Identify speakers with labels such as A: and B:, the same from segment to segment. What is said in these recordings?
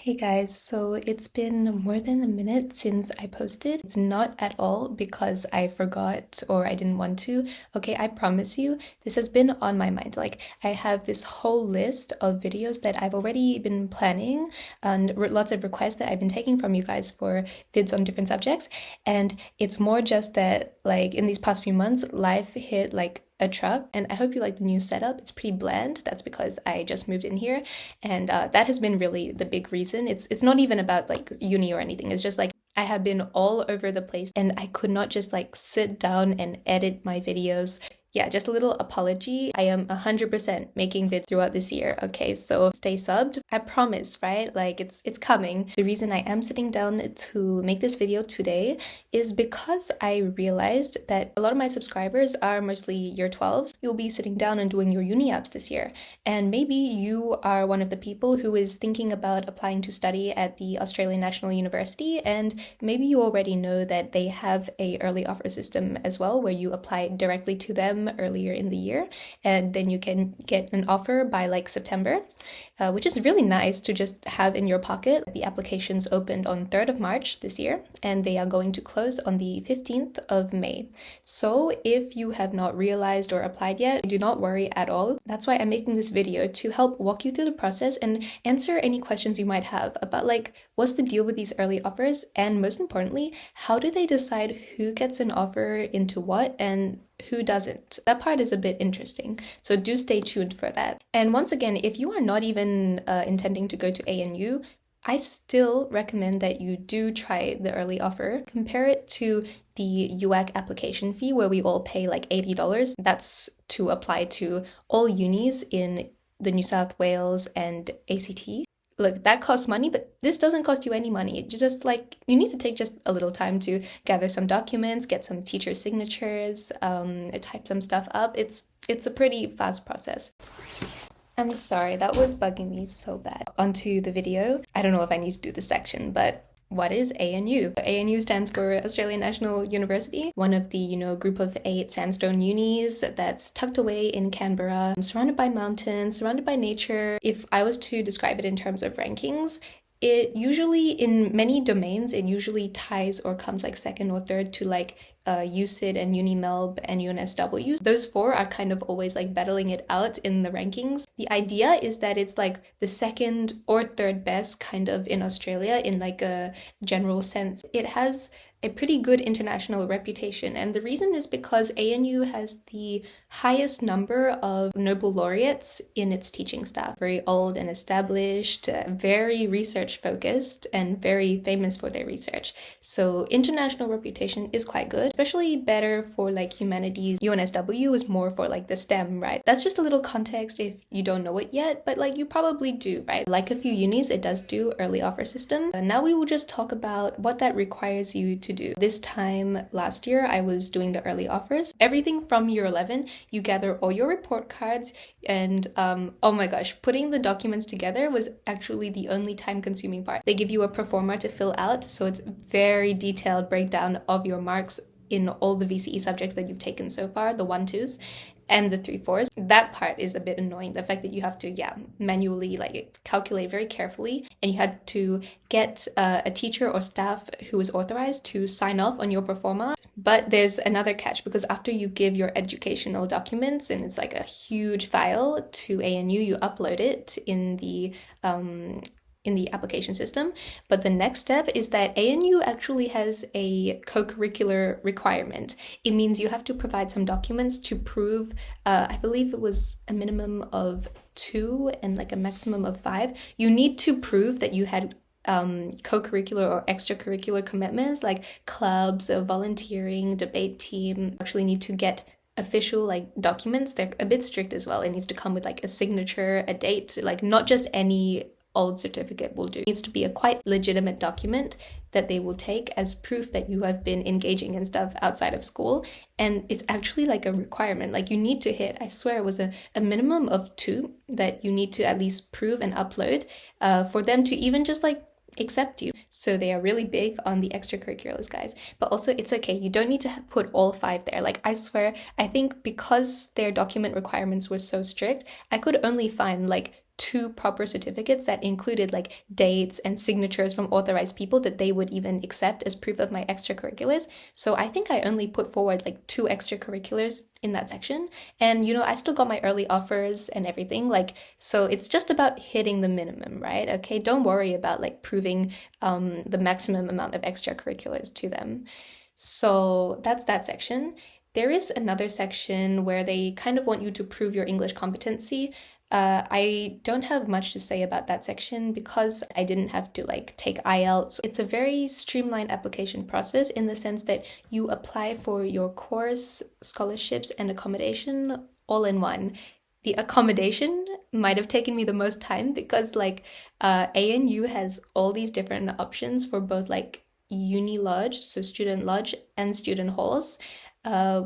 A: Hey guys, so it's been more than a minute since I posted. It's not at all because I forgot or I didn't want to. Okay, I promise you, this has been on my mind. Like, I have this whole list of videos that I've already been planning and lots of requests that I've been taking from you guys for vids on different subjects. And it's more just that, like, in these past few months, life hit like a truck, and I hope you like the new setup. It's pretty bland. That's because I just moved in here, and that has been really the big reason. It's not even about like uni or anything. It's just like I have been all over the place and I could not just like sit down and edit my videos. Yeah, just a little apology. I am 100% making vids throughout this year, okay? So stay subbed. I promise, right? Like it's coming. The reason I am sitting down to make this video today is because I realized that a lot of my subscribers are mostly year 12s. You'll be sitting down and doing your uni apps this year. And maybe you are one of the people who is thinking about applying to study at the Australian National University, and maybe you already know that they have a early offer system as well where you apply directly to them earlier in the year, and then you can get an offer by like September, which is really nice to just have in your pocket. The applications opened on 3rd of March this year, and they are going to close on the 15th of May. So if you have not realized or applied yet, do not worry at all. That's why I'm making this video, to help walk you through the process and answer any questions you might have about like, what's the deal with these early offers? And most importantly, how do they decide who gets an offer into what and who doesn't? That part is a bit interesting, so do stay tuned for that. And once again, if you are not even intending to go to ANU, I still recommend that you do try the early offer. Compare it to the UAC application fee where we all pay like $80. That's to apply to all unis in the New South Wales and ACT. Look, that costs money, but this doesn't cost you any money. It's just like, you need to take just a little time to gather some documents, get some teacher signatures, type some stuff up. It's a pretty fast process. I'm sorry, that was bugging me so bad. Onto the video. I don't know if I need to do this section, but what is ANU? ANU stands for Australian National University, one of the, group of 8 sandstone unis that's tucked away in Canberra, surrounded by mountains, surrounded by nature. If I was to describe it in terms of rankings, it usually, in many domains, it usually ties or comes like second or third to like UCID and UniMelb and UNSW. Those 4 are kind of always like battling it out in the rankings. The idea is that it's like the second or third best kind of in Australia in like a general sense. It has a pretty good international reputation, and the reason is because ANU has the highest number of Nobel laureates in its teaching staff. Very old and established, very research focused, and very famous for their research. So international reputation is quite good, especially better for like humanities. UNSW is more for like the STEM, right? That's just a little context if you don't know it yet, but like you probably do, right? Like a few unis, it does do early offer system. And now we will just talk about what that requires you to do. This time last year, I was doing the early offers. Everything from year 11, you gather all your report cards, and oh my gosh, putting the documents together was actually the only time-consuming part. They give you a proforma to fill out, so it's very detailed breakdown of your marks in all the VCE subjects that you've taken so far, the 1-2s and the 3-4s. That part is a bit annoying, the fact that you have to manually like calculate very carefully, and you had to get a teacher or staff who is authorized to sign off on your proforma. But there's another catch, because after you give your educational documents, and it's like a huge file, to ANU, you upload it in the application system. But the next step is that ANU actually has a co-curricular requirement. It means you have to provide some documents to prove, I believe it was a minimum of 2 and like a maximum of 5. You need to prove that you had co-curricular or extracurricular commitments like clubs, volunteering, debate team. Actually need to get official like documents. They're a bit strict as well. It needs to come with like a signature, a date, like not just any old certificate will do. It needs to be a quite legitimate document that they will take as proof that you have been engaging in stuff outside of school. And it's actually like a requirement, like you need to hit, I swear it was a minimum of 2 that you need to at least prove and upload for them to even just like accept you. So they are really big on the extracurriculars, guys. But also, it's okay, you don't need to put all 5 there. Like, I swear, I think because their document requirements were so strict, I could only find like two proper certificates that included like dates and signatures from authorized people that they would even accept as proof of my extracurriculars. So I think I only put forward like 2 extracurriculars in that section. And I still got my early offers and everything. Like, so it's just about hitting the minimum, right? Okay, don't worry about like proving the maximum amount of extracurriculars to them. So that's that section. There is another section where they kind of want you to prove your English competency. I don't have much to say about that section because I didn't have to like take IELTS. It's a very streamlined application process in the sense that you apply for your course, scholarships, and accommodation all in one. The accommodation might have taken me the most time because like ANU has all these different options for both like uni lodge, so student lodge, and student halls,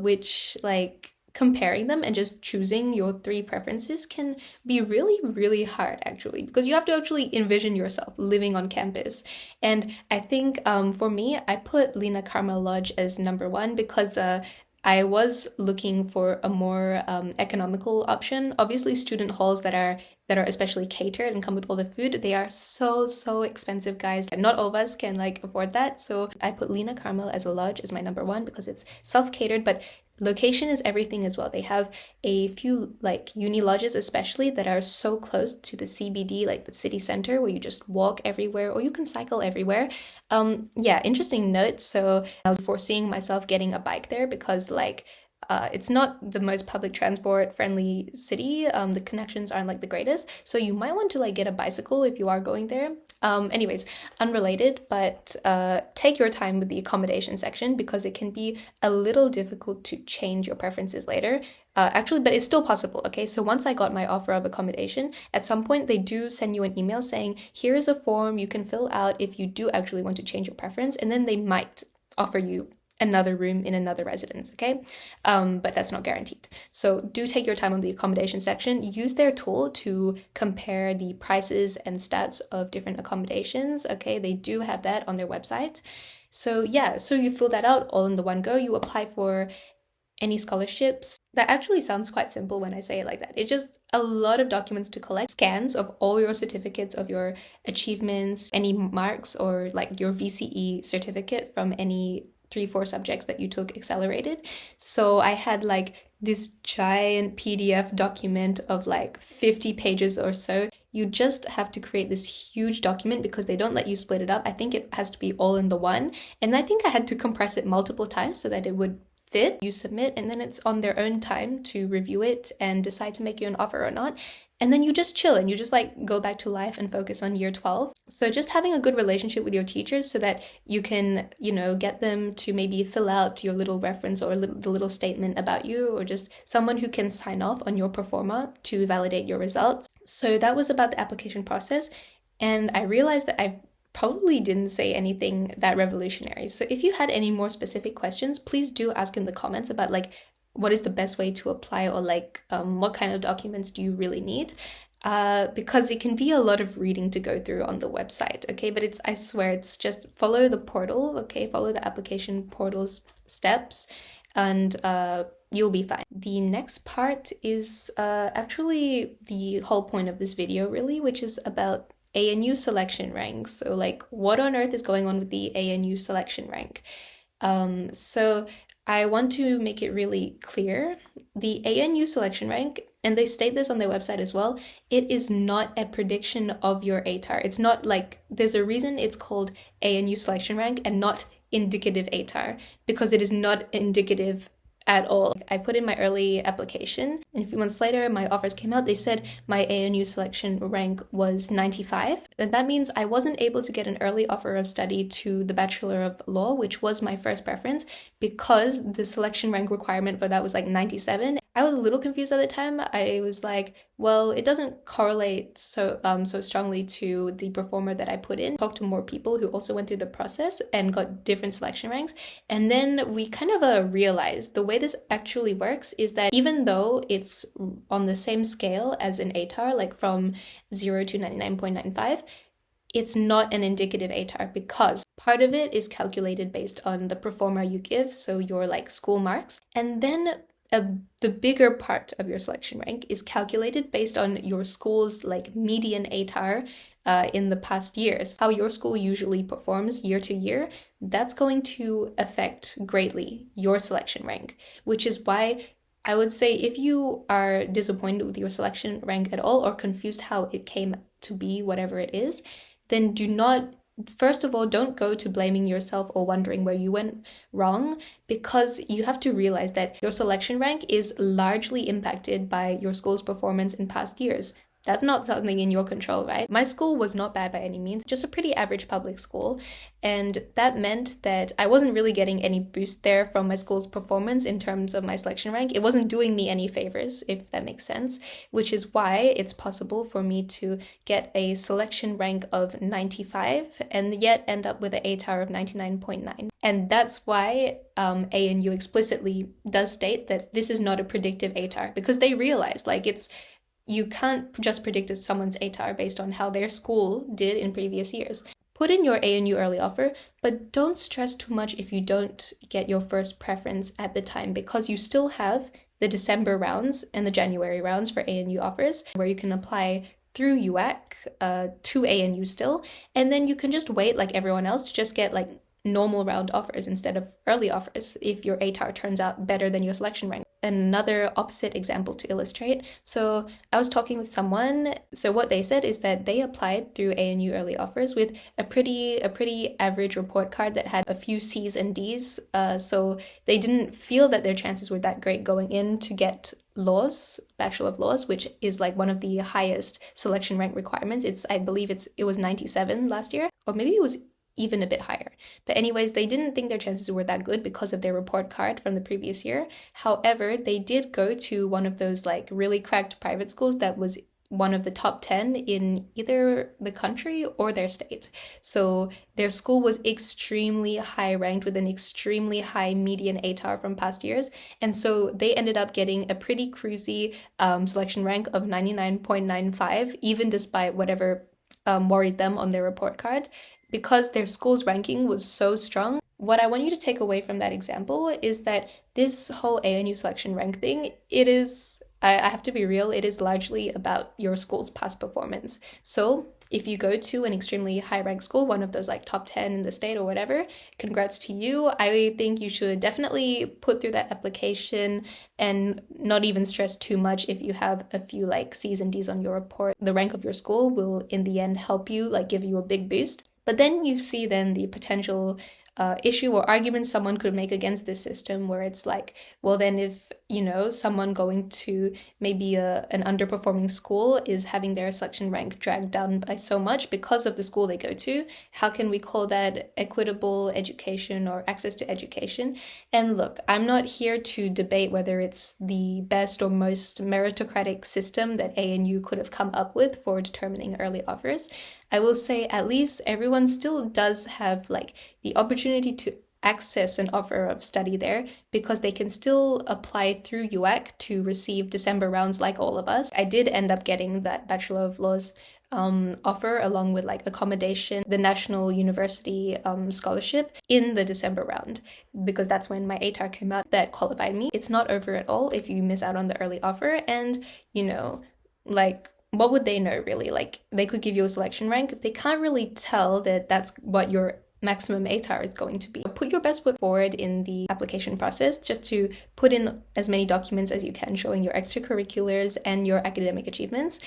A: which like comparing them and just choosing your 3 preferences can be really, really hard actually, because you have to actually envision yourself living on campus. And I think for me, I put Lena Carmel Lodge as number 1 because I was looking for a more economical option. Obviously, student halls that are especially catered and come with all the food, they are so expensive, guys. Not all of us can like afford that. So I put Lena Carmel as a lodge as my number 1 because it's self-catered, but location is everything as well. They have a few like uni lodges especially that are so close to the CBD, like the city center, where you just walk everywhere or you can cycle everywhere. Yeah, interesting note. So I was foreseeing myself getting a bike there because like it's not the most public transport friendly city. The connections aren't like the greatest. So you might want to like get a bicycle if you are going there. Anyways, unrelated, but take your time with the accommodation section because it can be a little difficult to change your preferences later. Actually, but it's still possible, okay? So once I got my offer of accommodation, at some point they do send you an email saying, here is a form you can fill out if you do actually want to change your preference, and then they might offer you another room in another residence, okay? But that's not guaranteed. So do take your time on the accommodation section. Use their tool to compare the prices and stats of different accommodations, okay? They do have that on their website. So yeah, so you fill that out all in the one go. You apply for any scholarships. That actually sounds quite simple when I say it like that. It's just a lot of documents to collect, scans of all your certificates of your achievements, any marks, or like your VCE certificate from any 3-4 subjects that you took accelerated. So I had like this giant PDF document of like 50 pages or so. You just have to create this huge document because they don't let you split it up. I think it has to be all in the one. And I think I had to compress it multiple times so that it would fit. You submit and then it's on their own time to review it and decide to make you an offer or not. And then you just chill and you just like go back to life and focus on year 12. So just having a good relationship with your teachers so that you can, get them to maybe fill out your little reference or the little statement about you, or just someone who can sign off on your performa to validate your results. So that was about the application process. And I realized that I probably didn't say anything that revolutionary. So if you had any more specific questions, please do ask in the comments about like, what is the best way to apply, or like what kind of documents do you really need? Because it can be a lot of reading to go through on the website, okay? But I swear, it's just follow the portal, okay? Follow the application portal's steps and you'll be fine. The next part is actually the whole point of this video really, which is about ANU selection ranks. So like, what on earth is going on with the ANU selection rank? So I want to make it really clear. The ANU selection rank, and they state this on their website as well, it is not a prediction of your atar. It's not like, there's a reason it's called ANU selection rank and not indicative atar, because it is not indicative at all. I put in my early application, and a few months later my offers came out. They said my ANU selection rank was 95, and that means I wasn't able to get an early offer of study to the Bachelor of Law, which was my first preference, because the selection rank requirement for that was like 97. I was a little confused at the time. I was like, well, it doesn't correlate so strongly to the performer that I put in. Talked to more people who also went through the process and got different selection ranks. And then we kind of realized the way this actually works is that even though it's on the same scale as an ATAR, like from 0 to 99.95, it's not an indicative ATAR because part of it is calculated based on the performer you give, so your like school marks. And then the bigger part of your selection rank is calculated based on your school's like median atar in the past years. How your school usually performs year to year, that's going to affect greatly your selection rank, which is why I would say if you are disappointed with your selection rank at all or confused how it came to be whatever it is, then do not, first of all, don't go to blaming yourself or wondering where you went wrong, because you have to realize that your selection rank is largely impacted by your school's performance in past years. That's not something in your control, right? My school was not bad by any means, just a pretty average public school. And that meant that I wasn't really getting any boost there from my school's performance in terms of my selection rank. It wasn't doing me any favors, if that makes sense, which is why it's possible for me to get a selection rank of 95 and yet end up with an atar of 99.9. And that's why ANU explicitly does state that this is not a predictive atar, because they realize like you can't just predict someone's atar based on how their school did in previous years. Put in your ANU early offer, but don't stress too much if you don't get your first preference at the time, because you still have the December rounds and the January rounds for ANU offers, where you can apply through UAC to ANU still, and then you can just wait like everyone else to just get like normal round offers instead of early offers if your atar turns out better than your selection rank. Another opposite example to illustrate. So I was talking with someone, so what they said is that they applied through ANU early offers with a pretty average report card that had a few C's and D's, so they didn't feel that their chances were that great going in to get laws, Bachelor of Laws, which is like one of the highest selection rank requirements. I believe it was 97 last year, or maybe it was even a bit higher. But anyways, they didn't think their chances were that good because of their report card from the previous year. However, they did go to one of those like really cracked private schools that was one of the top 10 in either the country or their state. So their school was extremely high ranked with an extremely high median atar from past years. And so they ended up getting a pretty cruisy selection rank of 99.95, even despite whatever worried them on their report card, because their school's ranking was so strong. What I want you to take away from that example is that this whole ANU selection rank thing, I have to be real, it is largely about your school's past performance. So if you go to an extremely high ranked school, one of those like top 10 in the state or whatever, congrats to you. I think you should definitely put through that application and not even stress too much if you have a few like C's and D's on your report. The rank of your school will in the end help you, like give you a big boost. But then you see then the potential issue or argument someone could make against this system, where it's like, well, then if, someone going to maybe an underperforming school is having their selection rank dragged down by so much because of the school they go to, how can we call that equitable education or access to education? And look, I'm not here to debate whether it's the best or most meritocratic system that ANU could have come up with for determining early offers. I will say at least everyone still does have like the opportunity to access an offer of study there, because they can still apply through UAC to receive December rounds like all of us. I did end up getting that Bachelor of Laws offer along with like accommodation, the National University scholarship in the December round, because that's when my atar came out that qualified me. It's not over at all if you miss out on the early offer, and what would they know really? Like, they could give you a selection rank. They can't really tell that that's what your maximum atar is going to be. Put your best foot forward in the application process, just to put in as many documents as you can showing your extracurriculars and your academic achievements.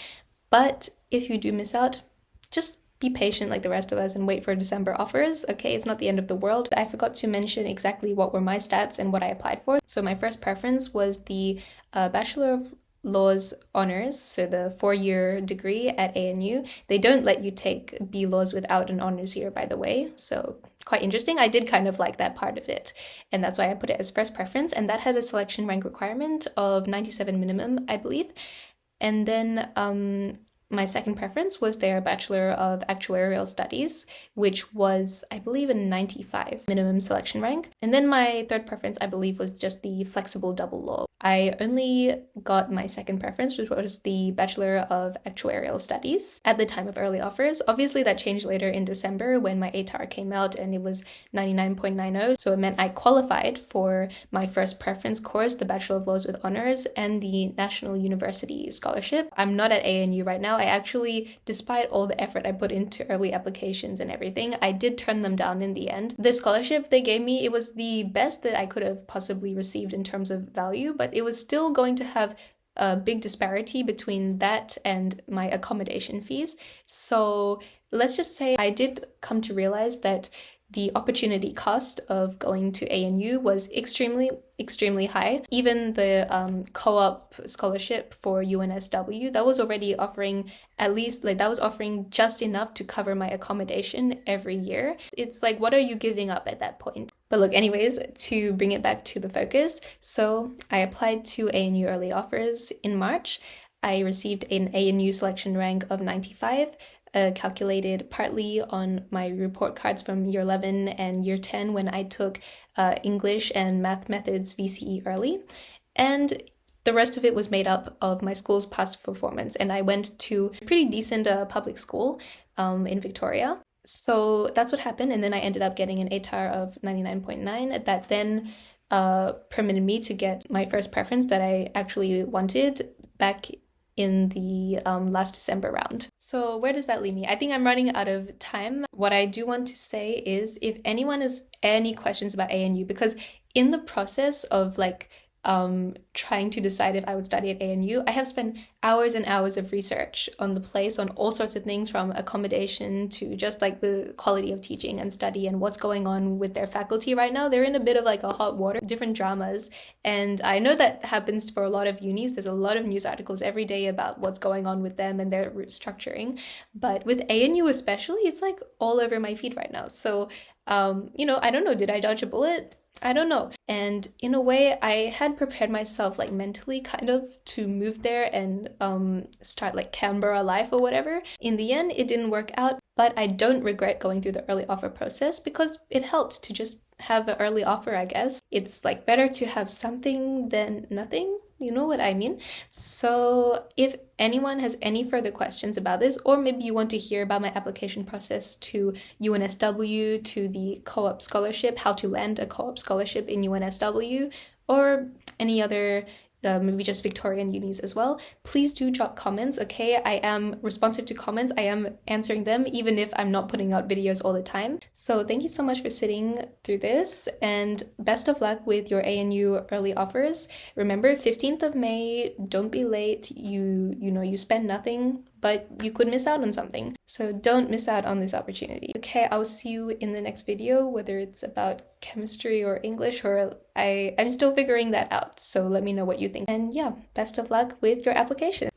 A: But if you do miss out, just be patient like the rest of us and wait for December offers, okay? It's not the end of the world. I forgot to mention exactly what were my stats and what I applied for. So my first preference was the Bachelor of Laws honors, so the 4-year degree at ANU. They don't let you take B Laws without an honors year, by the way, so quite interesting. I did kind of like that part of it, and that's why I put it as first preference, and that had a selection rank requirement of 97 minimum, I believe. And then my second preference was their Bachelor of Actuarial Studies, which was, I believe, a 95 minimum selection rank. And then my third preference, I believe, was just the flexible double law. I only got my second preference, which was the Bachelor of Actuarial Studies at the time of early offers. Obviously, that changed later in December when my atar came out and it was 99.90. So it meant I qualified for my first preference course, the Bachelor of Laws with Honors, and the National University Scholarship. I'm not at ANU right now. I actually, despite all the effort I put into early applications and everything, I did turn them down in the end. The scholarship they gave me, it was the best that I could have possibly received in terms of value, but it was still going to have a big disparity between that and my accommodation fees. So let's just say I did come to realize that the opportunity cost of going to ANU was extremely high. Even the co-op scholarship for UNSW, that was already offering at least, like, that was offering just enough to cover my accommodation every year. It's like, what are you giving up at that point? But look, anyways, to bring it back to the focus, so I applied to ANU early offers in March. I received an ANU selection rank of 95, calculated partly on my report cards from year 11 and year 10 when I took English and Math Methods VCE early. And the rest of it was made up of my school's past performance. And I went to a pretty decent public school in Victoria. So that's what happened. And then I ended up getting an atar of 99.9 that then permitted me to get my first preference that I actually wanted back in the last December round. So where does that leave me? I think I'm running out of time. What I do want to say is if anyone has any questions about ANU, because in the process of trying to decide if I would study at ANU, I have spent hours and hours of research on the place, on all sorts of things from accommodation to just like the quality of teaching and study and what's going on with their faculty right now. They're in a bit of like a hot water, different dramas. And I know that happens for a lot of unis. There's a lot of news articles every day about what's going on with them and their restructuring. But with ANU especially, it's like all over my feed right now. So, I don't know, did I dodge a bullet? I don't know. And in a way, I had prepared myself like mentally kind of to move there and start like Canberra life or whatever. In the end, it didn't work out, but I don't regret going through the early offer process because it helped to just have an early offer, I guess. It's like better to have something than nothing. You know what I mean? So if anyone has any further questions about this, or maybe you want to hear about my application process to UNSW, to the co-op scholarship, how to land a co-op scholarship in UNSW, or any other maybe just Victorian unis as well, please do drop comments, okay? I am responsive to comments. I am answering them even if I'm not putting out videos all the time. So thank you so much for sitting through this and best of luck with your ANU early offers. Remember, 15th of May, don't be late. You spend nothing, but you could miss out on something. So don't miss out on this opportunity. Okay, I'll see you in the next video, whether it's about chemistry or English, or I'm still figuring that out. So let me know what you think. And yeah, best of luck with your application.